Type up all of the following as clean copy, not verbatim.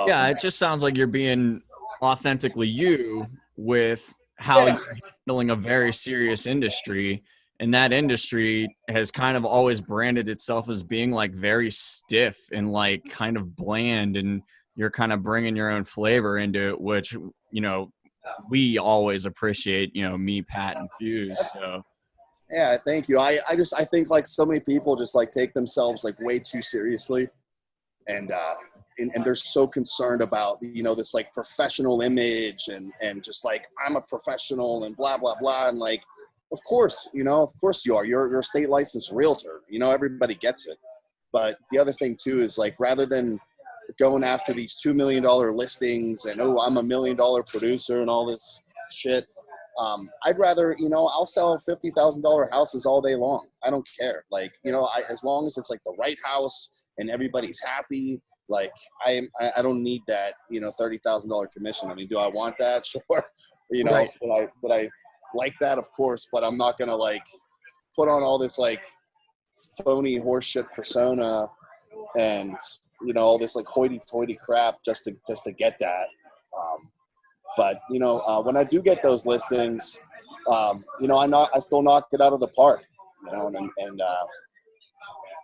Yeah, it just sounds like you're being authentically you with how Yeah, you're handling a very serious industry. And that industry has kind of always branded itself as being like very stiff and like kind of bland. And you're kind of bringing your own flavor into it, which, we always appreciate, me, Pat, and Fuse. So, yeah. Thank you. I think like so many people just like take themselves like way too seriously, and they're so concerned about this like professional image and just like I'm a professional and blah blah blah, and like of course you are. You're a state licensed realtor. Everybody gets it. But the other thing too is like rather than going after these $2 million listings and I'm $1 million producer and all this shit, I'd rather I'll sell $50,000 houses all day long. I don't care. Like as long as it's like the right house and everybody's happy. Like I don't need that $30,000 commission. I mean, do I want that? Sure. right. But I like that, of course. But I'm not gonna like put on all this like phony horseshit persona and all this like hoity-toity crap just to get that. But when I do get those listings, I still knock it out of the park. And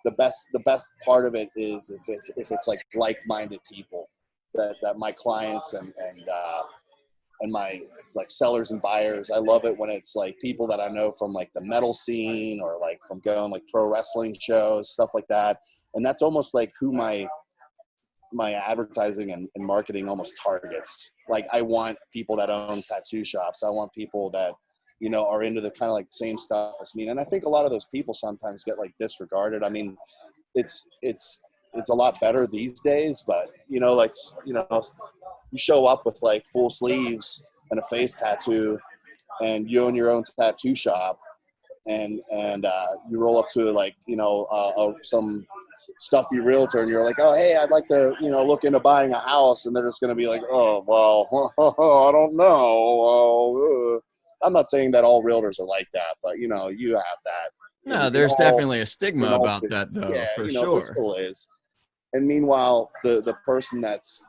the best part of it is if it's like-minded people that my clients and my like sellers and buyers. I love it when it's like people that I know from like the metal scene or like from going like pro wrestling shows, stuff like that. And that's almost like who my advertising and marketing almost targets. Like I want people that own tattoo shops. I want people that are into the kind of like same stuff as me. And I think a lot of those people sometimes get like disregarded. I mean, it's a lot better these days, but you show up with like full sleeves and a face tattoo and you own your own tattoo shop and you roll up to like some stuffy realtor and you're like, oh hey, I'd like to look into buying a house, and they're just going to be like, oh well, I don't know. I'm not saying that all realtors are like that, but you have that No, in there's definitely a stigma all about that, business. though, Yeah, for there sure. still is. And meanwhile, the person that's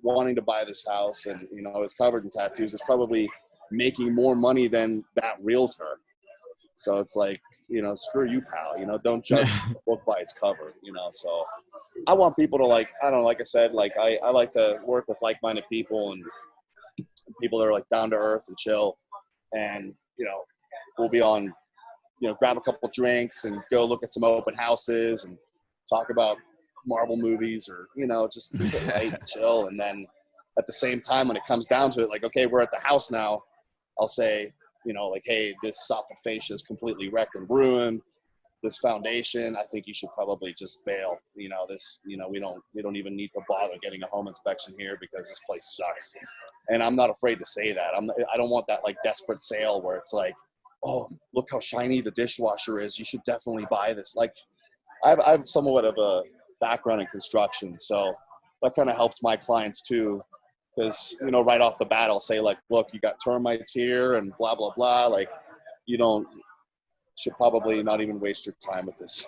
wanting to buy this house and is covered in tattoos is probably making more money than that realtor. So it's like, screw you, pal. Don't judge a book by its cover. So I want people to like, I don't know, like I said, like I like to work with like-minded people and people that are like down to earth and chill. And we'll be on, grab a couple drinks and go look at some open houses and talk about Marvel movies or, just keep it light and chill. And then at the same time, when it comes down to it, like, okay, we're at the house now, I'll say, like, hey, this soffit fascia is completely wrecked and ruined. This foundation, I think you should probably just bail. We don't even need to bother getting a home inspection here because this place sucks. And I'm not afraid to say that. I don't want that like desperate sale where it's like, oh, look how shiny the dishwasher is. You should definitely buy this. Like, I've somewhat of a background in construction, so that kind of helps my clients too. Because right off the bat, I'll say like, look, you got termites here and blah blah blah. Like, you should probably not even waste your time with this.